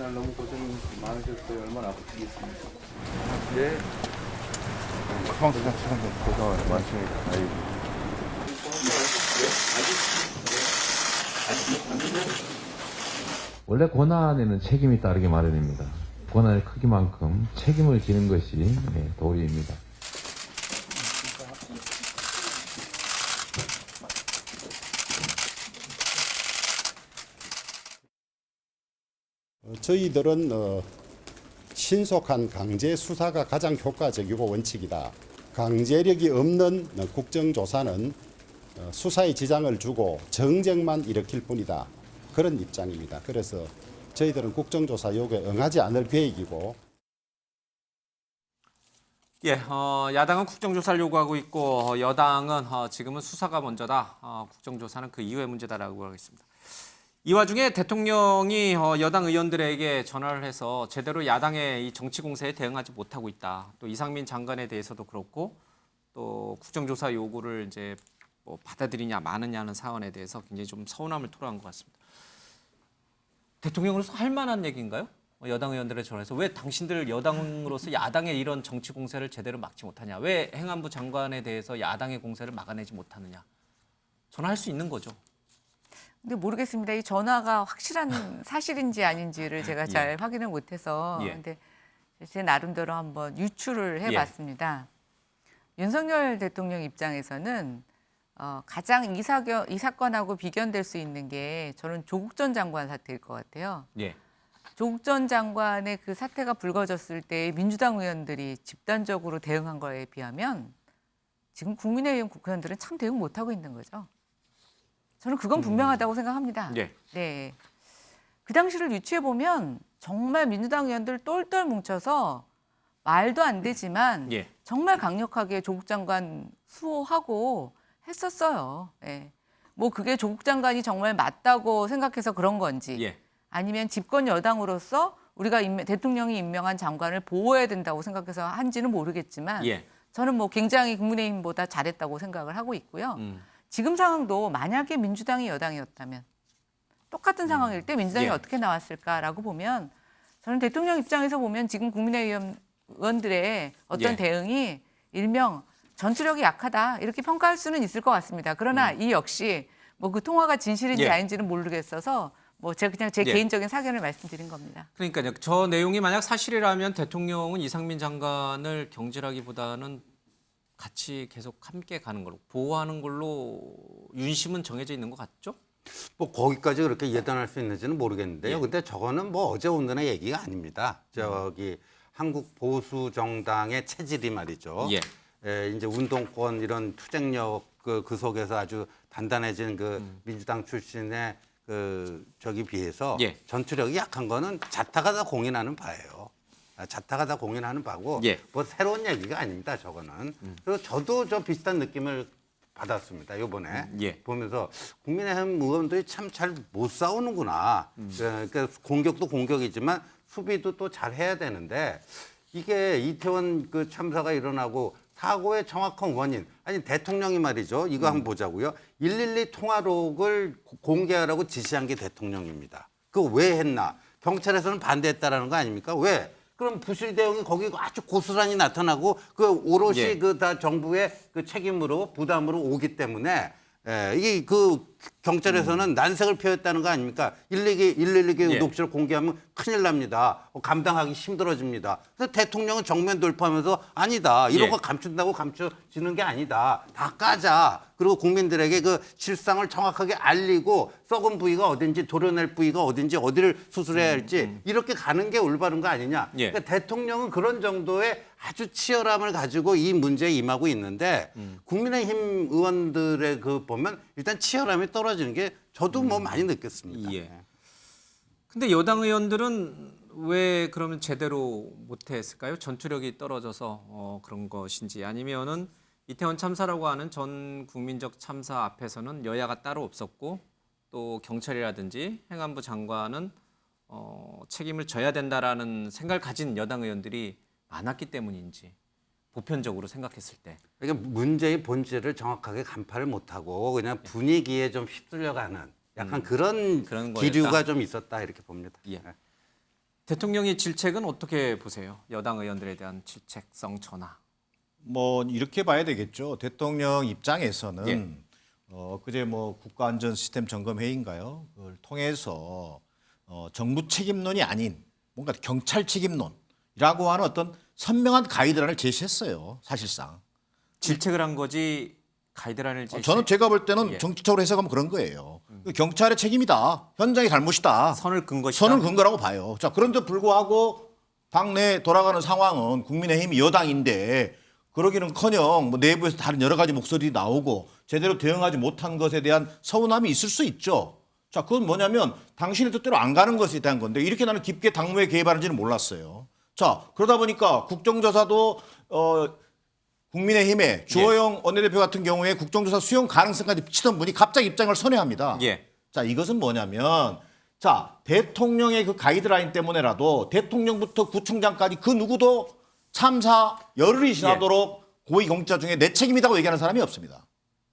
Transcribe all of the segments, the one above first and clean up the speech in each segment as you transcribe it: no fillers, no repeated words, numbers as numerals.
그날 너무 고생 많으셨어요. 얼마나 아프시겠습니까? 네. 시간 고생 많습니다. 아이고. 원래 고난에는 책임이 따르게 마련입니다. 고난의 크기만큼 책임을 지는 것이 도리입니다. 저희들은 신속한 강제 수사가 가장 효과적이고 원칙이다. 강제력이 없는 국정조사는 수사에 지장을 주고 정쟁만 일으킬 뿐이다. 그런 입장입니다. 그래서 저희들은 국정조사 요구에 응하지 않을 계획이고. 야당은 국정조사를 요구하고 있고 여당은 지금은 수사가 먼저다. 국정조사는 그 이후의 문제다라고 하겠습니다. 이 와중에 대통령이 여당 의원들에게 전화를 해서 제대로 야당의 이 정치 공세에 대응하지 못하고 있다. 또 이상민 장관에 대해서도 그렇고 또 국정조사 요구를 이제 뭐 받아들이냐 마느냐는 사안에 대해서 굉장히 좀 서운함을 토로한 것 같습니다. 대통령으로서 할 만한 얘기인가요? 여당 의원들의 전화해서 왜 당신들 여당으로서 야당의 이런 정치 공세를 제대로 막지 못하냐? 왜 행안부 장관에 대해서 야당의 공세를 막아내지 못하느냐? 전화할 수 있는 거죠. 근데 모르겠습니다. 이 전화가 확실한 사실인지 아닌지를 제가 잘 확인을 못해서 근데 제 나름대로 한번 유추를 해봤습니다. 윤석열 대통령 입장에서는 가장 이 사건하고 비견될 수 있는 게 저는 조국 전 장관 사태일 것 같아요. 조국 전 장관의 그 사태가 불거졌을 때 민주당 의원들이 집단적으로 대응한 거에 비하면 지금 국민의힘 국회의원들은 참 대응 못하고 있는 거죠. 저는 그건 분명하다고 생각합니다. 네. 그 당시를 유추해 보면 정말 민주당 의원들 똘똘 뭉쳐서 말도 안 되지만 정말 강력하게 조국 장관 수호하고 했었어요. 뭐 그게 조국 장관이 정말 맞다고 생각해서 그런 건지 아니면 집권 여당으로서 우리가 대통령이 임명한 장관을 보호해야 된다고 생각해서 한지는 모르겠지만 저는 뭐 굉장히 국민의힘보다 잘했다고 생각을 하고 있고요. 지금 상황도 만약에 민주당이 여당이었다면 똑같은 상황일 때 민주당이 어떻게 나왔을까라고 보면 저는 대통령 입장에서 보면 지금 국민의힘 의원들의 어떤 대응이 일명 전투력이 약하다 이렇게 평가할 수는 있을 것 같습니다. 그러나 이 역시 뭐 그 통화가 진실인지 아닌지는 모르겠어서 뭐 제가 그냥 제 개인적인 사견을 말씀드린 겁니다. 그러니까요. 저 내용이 만약 사실이라면 대통령은 이상민 장관을 경질하기보다는 같이 계속 함께 가는 걸로 보호하는 걸로 윤심은 정해져 있는 것 같죠? 뭐 거기까지 그렇게 예단할 수 있는지는 모르겠는데요. 근데 저거는 뭐 어제 오늘의 얘기가 아닙니다. 저기 한국 보수 정당의 체질이 말이죠. 이제 운동권 이런 투쟁력 그 속에서 아주 단단해진 그 민주당 출신의 그 저기 비해서 전투력이 약한 거는 자타가 다 공인하는 바예요. 자타가 다 공인하는 바고 뭐 새로운 얘기가 아닙니다. 저거는. 그리고 저도 저 비슷한 느낌을 받았습니다. 이번에 보면서 국민의힘 의원들이 참 잘 못 싸우는구나. 그러니까 공격도 공격이지만 수비도 또 잘 해야 되는데 이게 이태원 그 참사가 일어나고 사고의 정확한 원인 아니 대통령이 말이죠. 이거 한번 보자고요. 112 통화록을 공개하라고 지시한 게 대통령입니다. 그거 왜 했나? 경찰에서는 반대했다라는 거 아닙니까? 왜? 그럼 부실 대응이 거기 아주 고스란히 나타나고 그 오롯이 그 다 정부의 그 책임으로 부담으로 오기 때문에 이 그 경찰에서는 난색을 표했다는 거 아닙니까? 112개 녹취를 공개하면 큰일 납니다. 감당하기 힘들어집니다. 그래서 대통령은 정면 돌파하면서 아니다. 이런 거 감춘다고 감춰지는 게 아니다. 다 까자. 그리고 국민들에게 그 실상을 정확하게 알리고 썩은 부위가 어딘지 도려낼 부위가 어딘지 어디를 수술해야 할지 이렇게 가는 게 올바른 거 아니냐. 그러니까 대통령은 그런 정도의 아주 치열함을 가지고 이 문제에 임하고 있는데 국민의힘 의원들의 그 보면 일단 치열함이 떨어지는 게 저도 뭐 많이 느꼈습니다. 근데 여당 의원들은 왜 그러면 제대로 못했을까요? 전투력이 떨어져서 그런 것인지 아니면은 이태원 참사라고 하는 전 국민적 참사 앞에서는 여야가 따로 없었고 또 경찰이라든지 행안부 장관은 책임을 져야 된다라는 생각을 가진 여당 의원들이 많았기 때문인지 보편적으로 생각했을 때. 그러니까 문제의 본질을 정확하게 간파를 못하고 그냥 분위기에 좀 휩쓸려가는 약간 그런 기류가 좀 있었다 이렇게 봅니다. 대통령의 질책은 어떻게 보세요? 여당 의원들에 대한 질책성 전화. 뭐 이렇게 봐야 되겠죠. 대통령 입장에서는 예. 그제 뭐 국가안전시스템 점검회의인가요? 그걸 통해서 정부 책임론이 아닌 뭔가 경찰 책임론이라고 하는 어떤 선명한 가이드라인을 제시했어요. 사실상. 질책을 한 거지 가이드라인을 제시. 저는 제가 볼 때는 예. 정치적으로 해석하면 그런 거예요. 경찰의 책임이다. 현장의 잘못이다. 선을 근 것이다. 선을 근 거라고 봐요. 자, 그런데 불구하고 당내 돌아가는 상황은 국민의힘이 여당인데 그러기는커녕 뭐 내부에서 다른 여러 가지 목소리 나오고 제대로 대응하지 못한 것에 대한 서운함이 있을 수 있죠. 자, 그건 뭐냐면 당신의 뜻대로 안 가는 것에 대한 건데 이렇게 나는 깊게 당무에 개입하는지는 몰랐어요. 자, 그러다 보니까 국정조사도 국민의힘의 주호영 원내대표 같은 경우에 국정조사 수용 가능성까지 비치던 분이 갑자기 입장을 선회합니다. 예. 자, 이것은 뭐냐면 자, 대통령의 그 가이드라인 때문에라도 대통령부터 구청장까지 그 누구도 참사 열흘이 지나도록 고위공직자 중에 내 책임이라고 얘기하는 사람이 없습니다.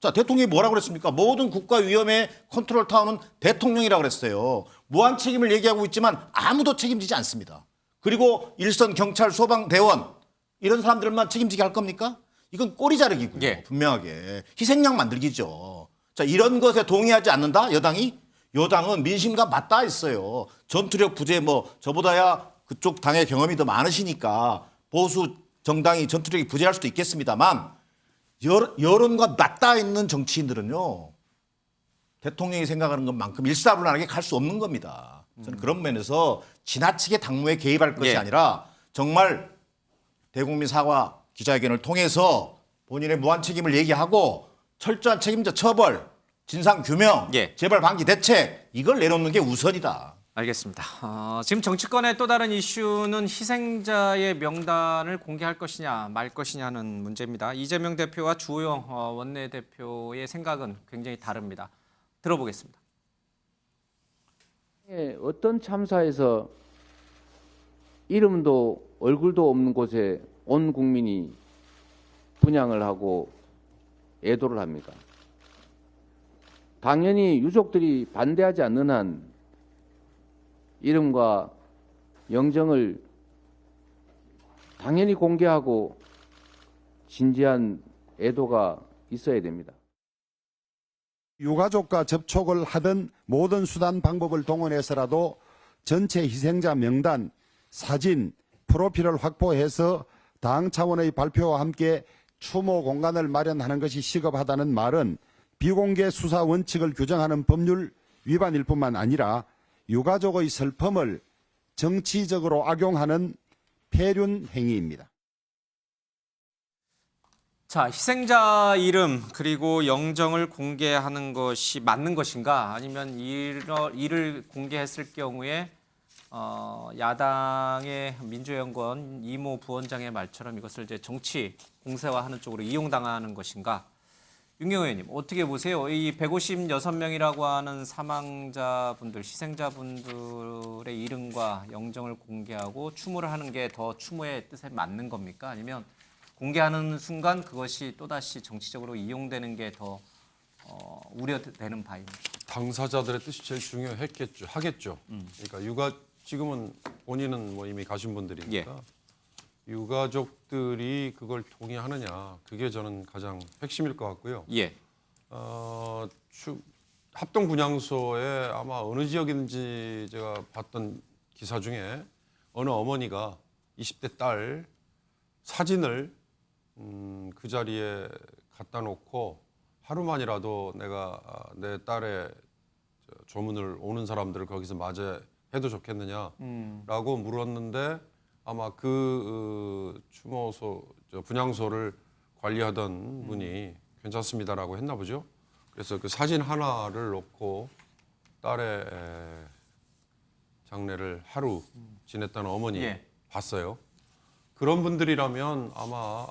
자, 대통령이 뭐라고 그랬습니까? 모든 국가 위험의 컨트롤 타워는 대통령이라고 그랬어요. 무한 책임을 얘기하고 있지만 아무도 책임지지 않습니다. 그리고 일선 경찰, 소방, 대원 이런 사람들만 책임지게 할 겁니까? 이건 꼬리 자르기고요. 예. 분명하게 희생양 만들기죠. 자, 이런 것에 동의하지 않는다? 여당이? 여당은 민심과 맞닿아 있어요. 전투력 부재 뭐 저보다야 그쪽 당의 경험이 더 많으시니까 보수 정당이 전투력이 부재할 수도 있겠습니다만 여론과 맞닿아 있는 정치인들은요. 대통령이 생각하는 것만큼 일사불란하게 갈 수 없는 겁니다. 저는 그런 면에서 지나치게 당무에 개입할 것이 예. 아니라 정말 대국민 사과 기자회견을 통해서 본인의 무한 책임을 얘기하고 철저한 책임자 처벌, 진상 규명, 예. 재발 방지 대책 이걸 내놓는 게 우선이다. 알겠습니다. 지금 정치권의 또 다른 이슈는 희생자의 명단을 공개할 것이냐 말 것이냐는 문제입니다. 이재명 대표와 주호영 원내대표의 생각은 굉장히 다릅니다. 들어보겠습니다. 어떤 참사에서 이름도 얼굴도 없는 곳에 온 국민이 분향을 하고 애도를 합니까? 당연히 유족들이 반대하지 않는 한 이름과 영정을 당연히 공개하고 진지한 애도가 있어야 됩니다. 유가족과 접촉을 하던 모든 수단 방법을 동원해서라도 전체 희생자 명단, 사진, 프로필을 확보해서 당 차원의 발표와 함께 추모 공간을 마련하는 것이 시급하다는 말은 비공개 수사 원칙을 규정하는 법률 위반일 뿐만 아니라 유가족의 슬픔을 정치적으로 악용하는 폐륜 행위입니다. 자, 희생자 이름 그리고 영정을 공개하는 것이 맞는 것인가? 아니면 이를 공개했을 경우에 야당의 민주연구원 이모 부원장의 말처럼 이것을 이제 정치 공세화하는 쪽으로 이용당하는 것인가? 윤경호 의원님 어떻게 보세요? 이 156명이라고 하는 사망자분들, 희생자분들의 이름과 영정을 공개하고 추모를 하는 게 더 추모의 뜻에 맞는 겁니까? 아니면 공개하는 순간 그것이 또다시 정치적으로 이용되는 게 더 우려되는 바입니다. 당사자들의 뜻이 제일 하겠죠. 그러니까 지금은 본인은 뭐 이미 가신 분들이니까 유가족들이 그걸 동의하느냐 그게 저는 가장 핵심일 것 같고요. 예. 합동 분향소에 아마 어느 지역인지 제가 봤던 기사 중에 어느 어머니가 20대 딸 사진을 그 자리에 갖다 놓고 하루만이라도 내가 내 딸의 조문을 오는 사람들을 거기서 맞이해도 좋겠느냐라고 물었는데 아마 그 추모소 분향소를 관리하던 분이 괜찮습니다라고 했나 보죠. 그래서 그 사진 하나를 놓고 딸의 장례를 하루 지냈다는 어머니 봤어요. 그런 분들이라면 아마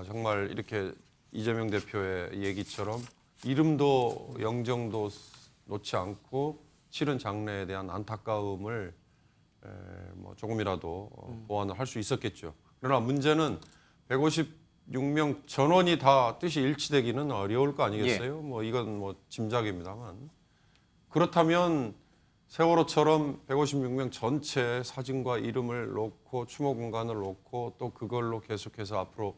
정말 이렇게 이재명 대표의 얘기처럼 이름도 영정도 놓지 않고 치른 장례에 대한 안타까움을 뭐 조금이라도 보완을 할 수 있었겠죠. 그러나 문제는 156명 전원이 다 뜻이 일치되기는 어려울 거 아니겠어요? 뭐 이건 뭐 짐작입니다만 그렇다면 세월호처럼 156명 전체 사진과 이름을 놓고 추모 공간을 놓고 또 그걸로 계속해서 앞으로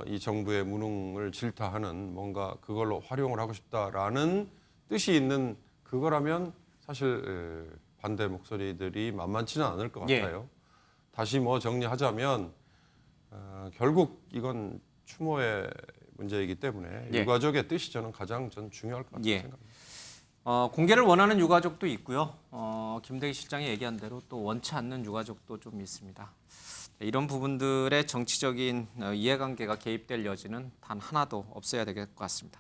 이 정부의 무능을 질타하는 뭔가 그걸로 활용을 하고 싶다라는 뜻이 있는 그거라면 사실 반대 목소리들이 만만치는 않을 것 예. 같아요. 다시 뭐 정리하자면 결국 이건 추모의 문제이기 때문에 예. 유가족의 뜻이 저는 가장 중요할 것 같다고 예. 생각합니다. 공개를 원하는 유가족도 있고요. 김대기 실장이 얘기한 대로 또 원치 않는 유가족도 좀 있습니다. 이런 부분들의 정치적인 이해관계가 개입될 여지는 단 하나도 없어야 될 것 같습니다.